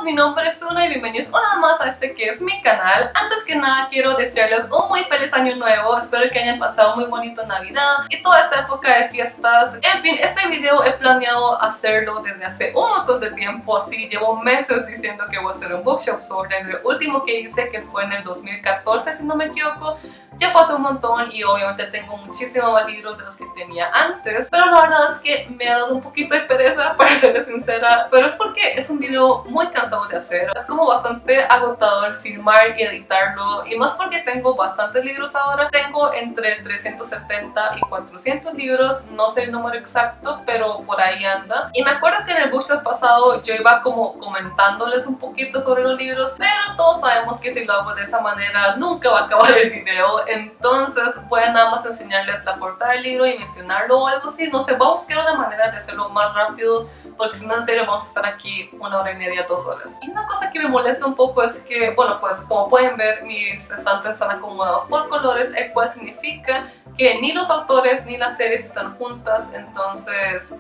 mi nombre es Una y bienvenidos una vez más a este que es mi canal. Antes que nada quiero desearles un muy feliz año nuevo, espero que hayan pasado muy bonito Navidad y toda esta época de fiestas. En fin, este video he planeado hacerlo desde hace un montón de tiempo, así llevo meses diciendo que voy a hacer un bookshelf tour. Desde el último que hice, que fue en el 2014 si no me equivoco, ya pasó un montón y obviamente tengo muchísimos más libros de los que tenía antes, pero la verdad es que me ha dado un poquito de pereza, para serles sincera, pero es porque es un video muy cansado de hacer. Es como bastante agotador filmar y editarlo, y más porque tengo bastantes libros ahora. Tengo entre 370 y 400 libros, no sé el número exacto, pero por ahí anda. Y me acuerdo que en el bookshelf pasado yo iba como comentándoles un poquito sobre los libros, pero todos sabemos que si lo hago de esa manera nunca va a acabar el video. Entonces voy a nada más enseñarles la portada del libro y mencionarlo o algo así. No sé, voy a buscar una manera de hacerlo más rápido, porque si no, en serio vamos a estar aquí 1 hora y media, 2 horas. Y una cosa que me molesta un poco es que, bueno, pues como pueden ver, mis estantes están acomodados por colores, el cual significa que ni los autores ni las series están juntas. Entonces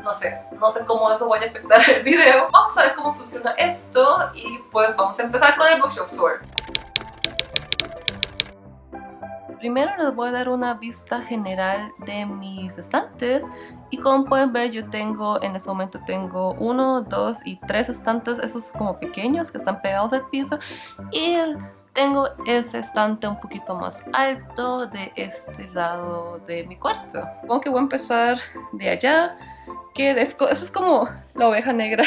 no sé cómo eso vaya a afectar el video. Vamos a ver cómo funciona esto y pues vamos a empezar con el bookshelf tour. Primero les voy a dar una vista general de mis estantes, y como pueden ver yo tengo, en este momento tengo 1, 2 y 3 estantes, esos como pequeños que están pegados al piso, y tengo ese estante un poquito más alto de este lado de mi cuarto. Supongo que voy a empezar de allá, que eso es como la oveja negra.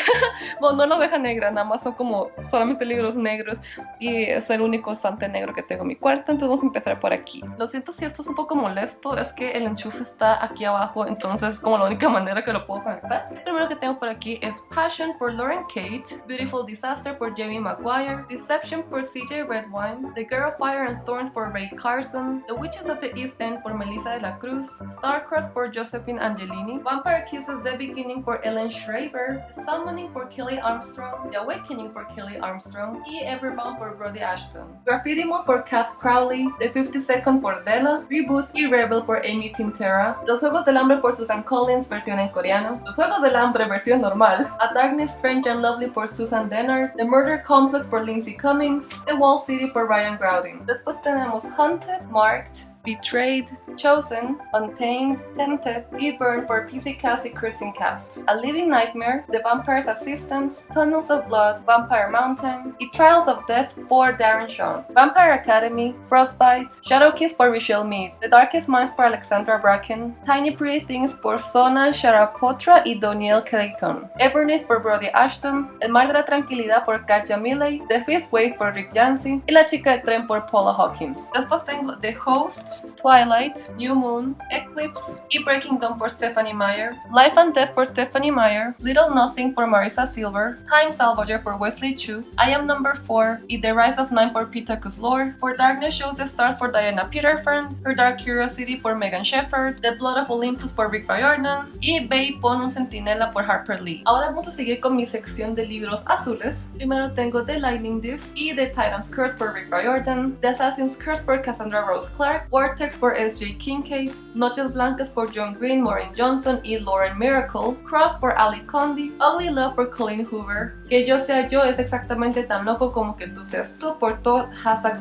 Bueno, no la oveja negra, nada más son como solamente libros negros y es el único estante negro que tengo en mi cuarto. Entonces vamos a empezar por aquí. Lo siento si esto es un poco molesto, es que el enchufe está aquí abajo, entonces es como la única manera que lo puedo conectar. El primero que tengo por aquí es Passion por Lauren Kate, Beautiful Disaster por Jamie Maguire, Deception por CJ Redwine, The Girl of Fire and Thorns por Ray Carson, The Witches of the East End por Melissa de la Cruz, Starcross por Josephine Angelini, Vampire Kisses The Beginning por Ellen Schreiber, The Summoning por Kelly Armstrong, The Awakening por Kelly Armstrong y Everbound por Brody Ashton, Graffiti Mode por Kath Crowley, The 52nd por Della, Reboot y Rebel por Amy Tintera, Los Juegos del Hambre por Susan Collins versión en coreano, Los Juegos del Hambre versión normal, A Darkness Strange and Lovely por Susan Dennard, The Murder Complex por Lindsay Cummings, The Wall City por Ryan Browding. Después tenemos Hunted, Marked, Betrayed, Chosen, Untamed, Tempted y Burned por PC Cass y Kristen Cast, A Living Nightmare, The Vampire's Assistant, Tunnels of Blood, Vampire Mountain y Trials of Death por Darren Shawn, Vampire Academy, Frostbite, Shadow Kiss por Michelle Mead, The Darkest Minds por Alexandra Bracken, Tiny Pretty Things por Sona Sharapotra y Doniel Clayton, Everneath por Brody Ashton, El Mar de la Tranquilidad por Katja Milley, The Fifth Wave por Rick Yancey y La Chica del Tren por Paula Hawkins. Después tengo The Host, Twilight, New Moon, Eclipse y Breaking Dawn por Stephanie Meyer, Life and Death por Stephanie Meyer, Little Nothing por Marissa Silver, Time Salvager por Wesley Chu, I Am Number 4 y The Rise of Nine por Peter Cuslore, For Darkness Shows the Stars por Diana Peterfriend, Her Dark Curiosity por Megan Shepherd, The Blood of Olympus por Rick Riordan y Babe Pon un Centinela por Harper Lee. Ahora vamos a seguir con mi sección de libros azules. Primero tengo The Lightning Thief y The Titan's Curse por Rick Riordan, The Assassin's Curse por Cassandra Rose Clark, Vortex por S.J. Kincaid, Noches Blancas por John Green, Maureen Johnson y Lauren Miracle, Cross por Ali Condi, Ugly Love por Colleen Hoover, Que yo sea yo es exactamente tan loco como que tú seas tú por Todd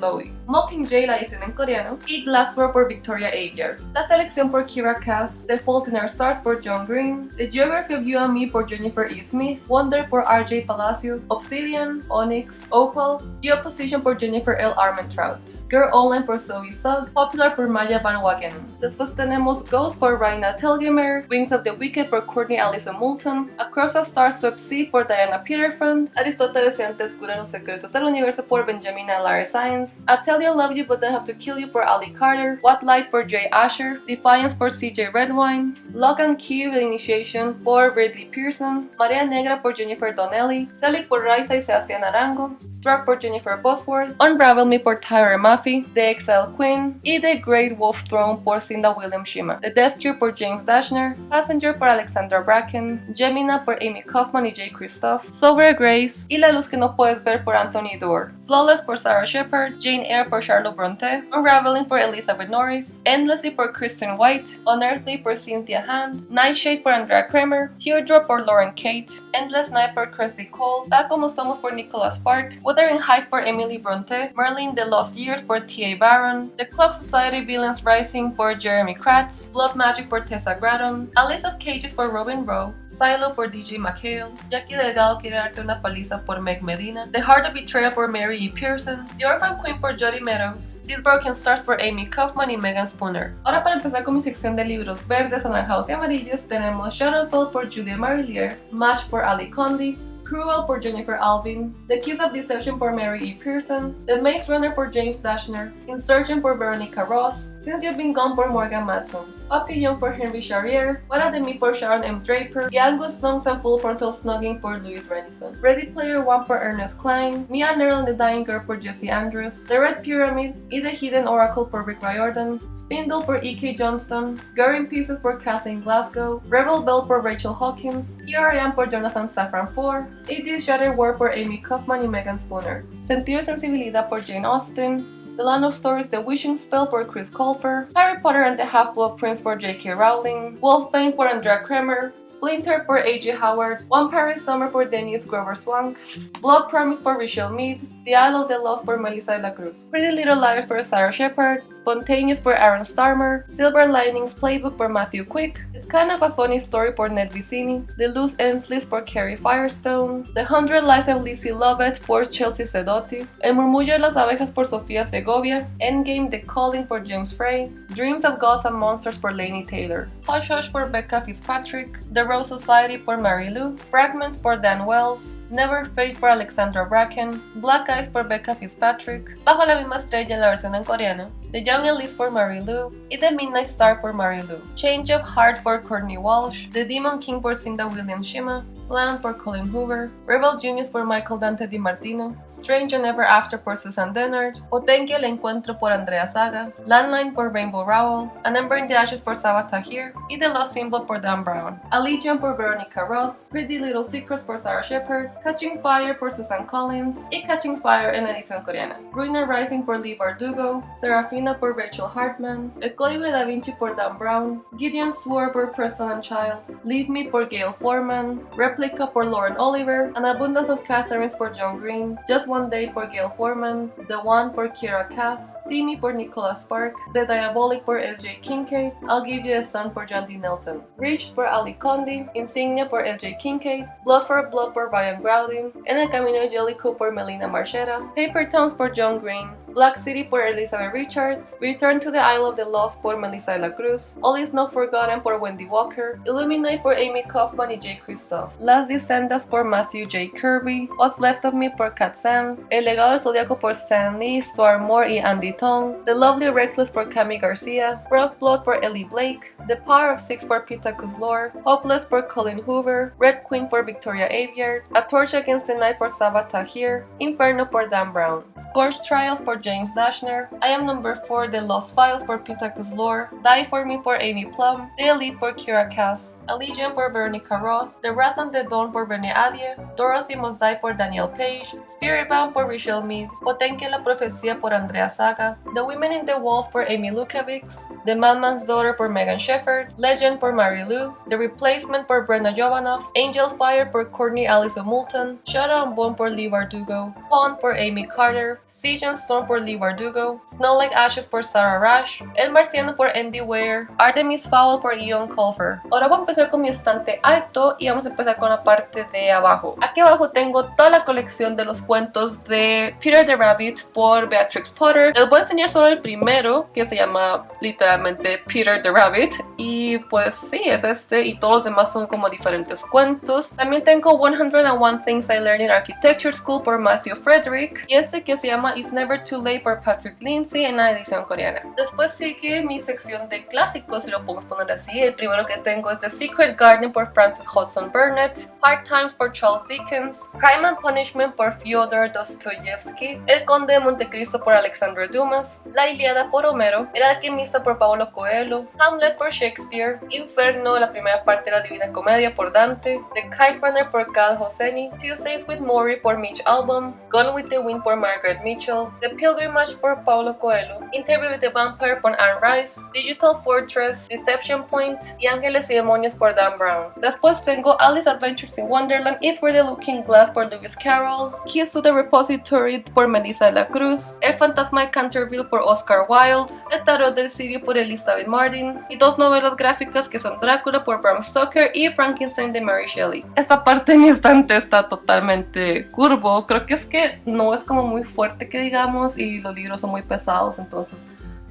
#Lowy, Mockingjay la edición en coreano y Glassdoor por Victoria Aveyard, La Selección por Kira Cass, The Fault in Our Stars por John Green, The Geography of You and Me por Jennifer E. Smith, Wonder por R.J. Palacio, Obsidian, Onyx, Opal y Opposition por Jennifer L. Armentrout, Girl Online por Zoe Sugg, Popular por Maya Van Wagen. Después tenemos Ghost por Raina Telgemeier, Wings of the Wicked por Courtney Allison Moulton, Across the Stars Subsea por Diana Peterfriend, Aristóteles y Antes Cura los Secretos del Universo por Benjamina Lara Science, I Tell You I Love You But Then Have to Kill You por Ali Carter, What Light por Jay Asher, Defiance por CJ Redwine, Lock and Key The Initiation por Ridley Pearson, Marea Negra por Jennifer Donnelly, Selig por Raisa y Sebastián Arango, Struck por Jennifer Bosworth, Unravel Me por Tyra Maffey, The Exile Queen y The The Great Wolf Throne por Cinda Williams Shima, The Death Cure por James Dashner, Passenger por Alexandra Bracken, Gemina por Amy Kaufman y J. Christoph, Sober Grace y La Luz que no puedes ver por Anthony Doerr, Flawless por Sarah Shepard, Jane Eyre por Charlotte Bronte, Unraveling por Elizabeth Norris, Endlessly por Kristen White, Unearthly por Cynthia Hand, Nightshade por Andrea Kramer, Teardrop por Lauren Kate, Endless Night por Presley Cole, Tal como somos por Nicholas Spark, Wuthering Heights por Emily Bronte, Merlin The Lost Years por T.A. Barron, The Clock Society Villains Rising por Jeremy Kratz, Blood Magic por Tessa Gratton, A List of Cages por Robin Rowe, Silo por DJ McHale, Jackie Delgado quiere darte una paliza por Meg Medina, The Heart of Betrayal por Mary E. Pearson, The Orphan Queen por Jodie Meadows, These Broken Stars por Amy Kaufman y Megan Spooner. Ahora para empezar con mi sección de libros verdes, anaranjados y amarillos, tenemos Shadowfall por Julia Marillier, Match por Ali Conde, Cruel por Jennifer Alvin, The Kiss of Deception por Mary E. Pearson, The Maze Runner por James Dashner, Insurgent por Veronica Ross, Since You've Been Gone por Morgan Matson, Puppy Young por Henry Charrier, Fuera de mí por Sharon M. Draper y Angus Lungs and Full Frontal Snugging por Louis Renison, Ready Player One por Ernest Cline, Mia Nerl and the Dying Girl por Jesse Andrews, The Red Pyramid y The Hidden Oracle por Rick Riordan, Spindle por E.K. Johnston, Girl in Pieces por Kathleen Glasgow, Rebel Bell por Rachel Hawkins, Here I Am por Jonathan Safran Foer, It Is Shattered War por Amy Kaufman y Megan Spooner, Sentido y Sensibilidad por Jane Austen, The Land of Stories The Wishing Spell por Chris Colfer, Harry Potter and the Half-Blood Prince por J.K. Rowling, Wolfbane por Andrea Kramer, Splinter por A.J. Howard, One Paris Summer por Denise Grover Swank, Blood Promise por Richelle Mead, The Isle of the Lost por Melissa de la Cruz, Pretty Little Liars por Sarah Shepard, Spontaneous por Aaron Starmer, Silver Linings Playbook por Matthew Quick, It's Kind of a Funny Story por Ned Vicini, The Loose Ends List por Carrie Firestone, The 100 Lies of Lizzie Lovett por Chelsea Sedotti, El Murmullo de las Abejas por Sofía Segovia, Endgame The Calling por James Frey, Dreams of Gods and Monsters por Laini Taylor, Hush Hush por Becca Fitzpatrick, The Rose Society por Mary Lou, Fragments por Dan Wells, Never Fade por Alexandra Bracken, Black Eyes por Becca Fitzpatrick, Bajo la misma estrella en la versión en coreano, The Young Elise por Mary Lou y The Midnight Star por Mary Lou, Change of Heart por Courtney Walsh, The Demon King por Cinda Williams Shima, Slam por Colin Hoover, Rebel Genius por Michael Dante DiMartino, Strange and Ever After por Susan Dennard, Potencia el Encuentro por Andrea Saga, Landline por Rainbow Rowell, An Ember in the Ashes por Sabah Tahir y The Lost Symbol por Dan Brown, Allegiant por Veronica Roth, Pretty Little Secrets por Sarah Shepard, Catching Fire por Susan Collins y Catching Fire en la edición coreana, Ruiner Rising por Lee Bardugo, Serafina por Rachel Hartman, El Código de Da Vinci por Dan Brown, Gideon Swore por Preston and Child, Leave Me por Gail Foreman, Replica por Lauren Oliver, An Abundance of Catherines por John Green, Just One Day por Gail Foreman, The One por Kira Cass, See Me por Nicholas Spark, The Diabolic por S.J. Kincaid, I'll Give You a Son por John D. Nelson, Reached por Ali Conde, Insignia por S.J. Kincaid, Blood for Blood por Ryan Browning, En el Camino de Jellicoe por Melina Marchera, Paper Towns por John Green, Black City por Elizabeth Richards, Return to the Isle of the Lost por Melissa de la Cruz, All Is Not Forgotten por Wendy Walker, Illuminate por Amy Kaufman y J. Christoph, Las Descendants por Matthew J. Kirby, What's Left of Me por Kat Sam, El Legado del Zodiaco por Stan Lee, Stuart Moore y Andy Tong, The Lovely Reckless por Cami Garcia, Frostblood por Ellie Blake, The Power of Six por Pita Kuslor, Hopeless por Colin Hoover, Red Queen por Victoria Aveyard, A Torch Against the Night por Sabah Tahir, Inferno por Dan Brown, Scorched Trials por James Dashner, I Am Number 4 The Lost Files por Pita Kuslor, Die For Me por Amy Plum, The Elite por Kira Cass, Allegiant por Veronica Roth, The Wrath on the Dawn por Bernie Adie, Dorothy Must Die por Daniel Page, Spiritbound por Richelle Mead, Potencia la Profecía por Andrea Saga, The Women in the Walls por Amy Lukavics, The Madman's Daughter por Megan Shepherd, Legend por Mary Lou, The Replacement por Brenda Jovanoff, Angel Fire por Courtney Allison Moulton, Shadow and Bone por Lee Bardugo, Pawn por Amy Carter, Siege and Storm por Lee Bardugo, Snow Like Ashes por Sarah Rash, El Marciano por Andy Weir, Artemis Fowl por Ian Colfer. Ahora voy a empezar con mi estante alto y vamos a empezar con la parte de abajo. Aquí abajo tengo toda la colección de los cuentos de Peter the Rabbit por Beatrix Potter. Les voy a enseñar solo el primero, que se llama literalmente Peter the Rabbit, y pues sí, es este, y todos los demás son como diferentes cuentos. También tengo 101 Things I Learned in Architecture School por Matthew Frederick, y este que se llama It's Never Too Too Late por Patrick Lindsay en la edición coreana. Después sigue mi sección de clásicos, si lo podemos poner así. El primero que tengo es The Secret Garden por Frances Hodgson Burnett, Hard Times por Charles Dickens, Crime and Punishment por Fyodor Dostoyevsky, El Conde de Montecristo por Alexandre Dumas, La Ilíada por Homero, El Alquimista por Paulo Coelho, Hamlet por Shakespeare, Inferno, la primera parte de la Divina Comedia por Dante, The Kite Runner por Cal Hosseini, Tuesdays with Morrie por Mitch Albom, Gone with the Wind por Margaret Mitchell, The Pilgrimage por Paulo Coelho, Interview with the Vampire por Anne Rice, Digital Fortress, Deception Point y Ángeles y Demonios por Dan Brown. Después tengo Alice Adventures in Wonderland y Through the Looking Glass por Lewis Carroll, Keys to the Repository por Melissa de la Cruz, El Fantasma de Canterville por Oscar Wilde, El Tarot del Sirio por Elizabeth Martin y dos novelas gráficas que son Drácula por Bram Stoker y Frankenstein de Mary Shelley. Esta parte de mi estante está totalmente curvo, creo que es que no es como muy fuerte que digamos y los libros son muy pesados, entonces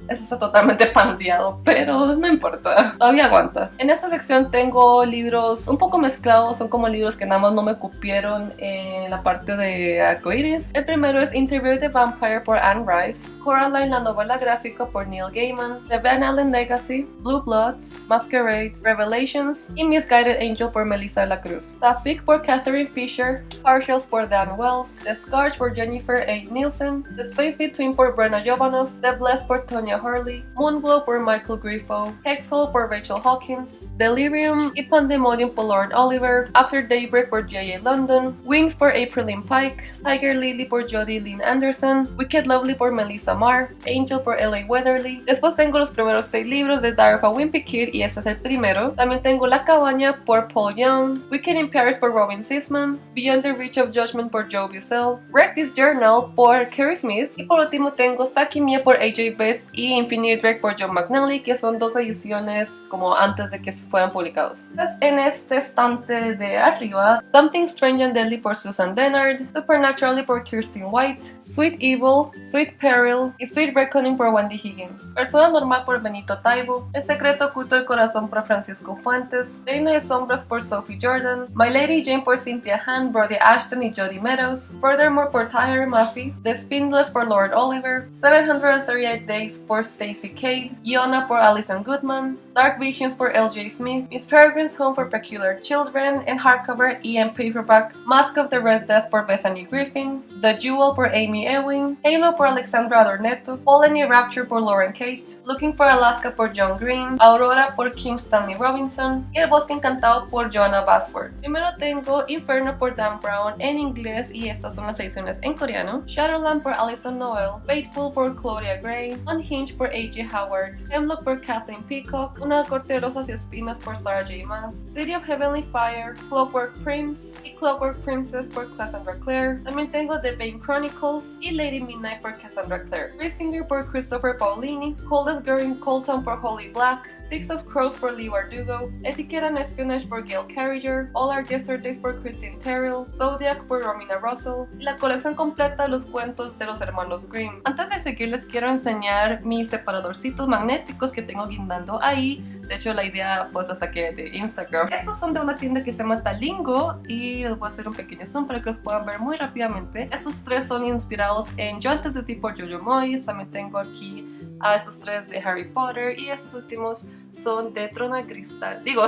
eso está totalmente pandeado, pero no importa, todavía aguanta. En esta sección tengo libros un poco mezclados, son como libros que nada más no me cupieron en la parte de arcoiris. El primero es Interview with the Vampire por Anne Rice, Coraline, la novela gráfica por Neil Gaiman, The Van Allen Legacy, Blue Bloods, Masquerade, Revelations y Misguided Angel por Melissa de la Cruz, The Fig por Catherine Fisher, Partials por Dan Wells, The Scourge por Jennifer A. Nielsen, The Space Between por Brenna Jovanov, The Blessed por Tonya Hurley, Moonglow por Michael Griffo, Hexhole por Rachel Hawkins, Delirium y Pandemonium por Lauren Oliver, After Daybreak por J.A. London, Wings por Aprilyn Pike, Tiger Lily por Jodie Lynn Anderson, Wicked Lovely por Melissa Marr, Angel por L.A. Weatherly. Después tengo los primeros 6 libros de Diary of a Wimpy Kid y este es el primero. También tengo La Cabaña por Paul Young, Weekend in Paris por Robin Sisman, Beyond the Reach of Judgment por Joe Bussell, Wreck This Journal por Kerry Smith y por último tengo Saki Mia por A.J. Best y Infinite Drake por John McNally, que son 2 ediciones como antes de que fueran publicados. Pues en este estante de arriba, Something Strange and Deadly por Susan Dennard, Supernaturally por Kirsten White, Sweet Evil, Sweet Peril y Sweet Reckoning por Wendy Higgins, Persona Normal por Benito Taibo, El Secreto Oculto del Corazón por Francisco Fuentes, Reino de Sombras por Sophie Jordan, My Lady Jane por Cynthia Han, Brody Ashton y Jody Meadows, Furthermore por Tyler Murphy, The Spindlers por Lord Oliver, 738 Days por Stacey Cade, Iona por Alison Goodman, Dark Visions por L.J. Smith, Miss Peregrine's Home for Peculiar Children, en hardcover y en paperback, Mask of the Red Death por Bethany Griffin, The Jewel por Amy Ewing, Halo por Alexandra Adornetto, Fallen y Rapture por Lauren Kate, Looking for Alaska por John Green, Aurora por Kim Stanley Robinson y El Bosque Encantado por Joanna Basford. Primero tengo Inferno por Dan Brown en inglés y estas son las ediciones en coreano, Shadowland por Alison Noel, Faithful por Claudia Gray, Unhinged por A.J. Howard, Hemlock por Kathleen Peacock, Una corte de rosas y espinas por Sarah J. Maas, City of Heavenly Fire, Clockwork Prince y Clockwork Princess por Cassandra Clare. También tengo The Bane Chronicles y Lady Midnight por Cassandra Clare, Friesinger por Christopher Paolini, Coldest Girl in Colton por Holly Black, Six of Crows por Lee Bardugo, Etiquette and Espionage por Gail Carriger, All Our Yesterdays por Christine Terrell, Zodiac por Romina Russell y la colección completa de los cuentos de los hermanos Grimm. Antes de seguir les quiero enseñar mis separadorcitos magnéticos que tengo guindando ahí. De hecho la idea pues la saqué de Instagram. Estos son de una tienda que se llama Talingo y les voy a hacer un pequeño zoom para que los puedan ver muy rápidamente. Estos 3 son inspirados en Yo antes de ti por Jojo Moyes. También tengo aquí a esos 3 de Harry Potter y estos últimos son de Trono de Cristal, digo,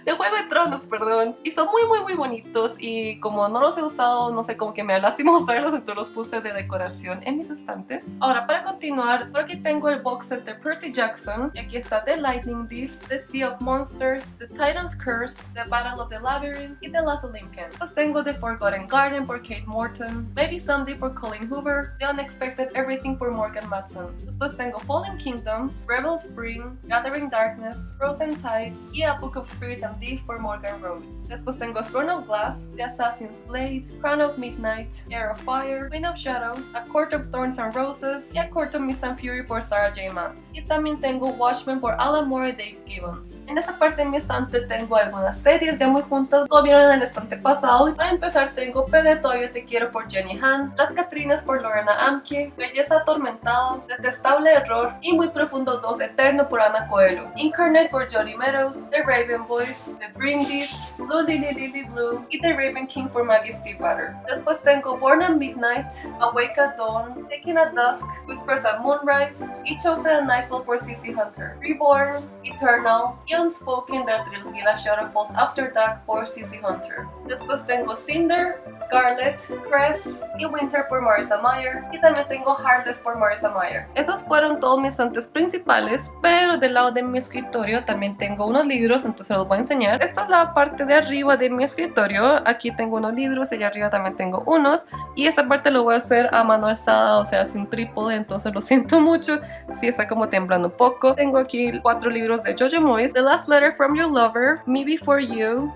de Juego de Tronos, perdón, y son muy bonitos y como no los he usado, no sé, como que me da lástima usarlos, entonces los puse de decoración en mis estantes. Ahora, para continuar, por aquí tengo el box set de Percy Jackson y aquí está The Lightning Thief, The Sea of Monsters, The Titan's Curse, The Battle of the Labyrinth y The Last Olympian. Después tengo The Forgotten Garden por Kate Morton, Maybe Someday por Colin Hoover, The Unexpected Everything por Morgan Matson. Después tengo Fallen Kingdoms, Rebel Spring, Gathering Darkness, Frozen Tides y A Book of Spirits and Thieves por Morgan Rhodes. Después tengo Throne of Glass, The Assassin's Blade, Crown of Midnight, Air of Fire, Queen of Shadows, A Court of Thorns and Roses y A Court of Mist and Fury por Sarah J. Maas. Y también tengo Watchmen por Alan Moore y Dave Gibbons. En esta parte de mi estante tengo algunas series ya muy juntas, como vieron en el estante pasado. Y para empezar tengo PD Todavía Te Quiero por Jenny Han, Las Catrinas por Lorena Amke, Belleza Atormentada, Detestable Error y Muy Profundo 2 Eterno por Ana Coelho. Incarnate por Jody Meadows, The Raven Boys, The Brindis, Blue Lily Lily Blue y The Raven King por Maggie Stiefvater. Después tengo Born at Midnight, Awake at Dawn, Taken at Dusk, Whispers at Moonrise y Chosen at Nightfall por CC Hunter. Reborn, Eternal y Unspoken de la trilogía La Shadow Falls After Dark por CC Hunter. Después tengo Cinder, Scarlet, Cress y Winter por Marissa Meyer y también tengo Heartless por Marissa Meyer. Esos fueron todos mis estantes principales, pero del lado de mi escritorio también tengo unos libros, entonces los voy a enseñar. Esta es la parte de arriba de mi escritorio. Aquí tengo unos libros, allá arriba también tengo unos y esta parte lo voy a hacer a mano alzada, o sea sin trípode, entonces lo siento mucho si está como temblando un poco. Tengo aquí 4 libros de Jojo Moyes: The Last Letter from Your Lover, Me Before You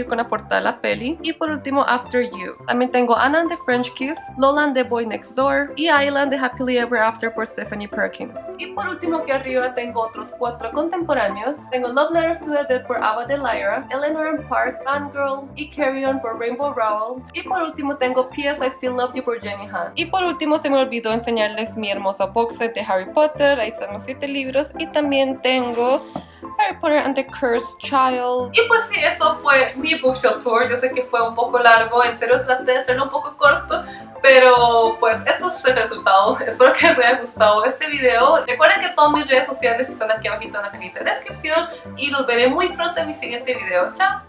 con la portada de la peli y por último After You. También tengo Anna and the French Kiss, Lola and the Boy Next Door y Island de Happily Ever After por Stephanie Perkins. Y por último aquí arriba tengo otros 4 contemporáneos. Tengo Love Letters to the Dead por Ava de Lyra, Eleanor and Park, Fangirl y Carry On por Rainbow Rowell. Y por último tengo P.S. I Still Love You por Jenny Han. Y por último se me olvidó enseñarles mi hermosa box set de Harry Potter. Ahí están los 7 libros y también tengo Harry Potter and the Cursed Child. Y pues sí, eso fue mi bookshelf tour. Yo sé que fue un poco largo, en serio traté de hacerlo un poco corto, pero pues eso es el resultado. Espero que les haya gustado este video. Recuerden que todas mis redes sociales están aquí abajito en la cajita de descripción y los veré muy pronto en mi siguiente video. Chao.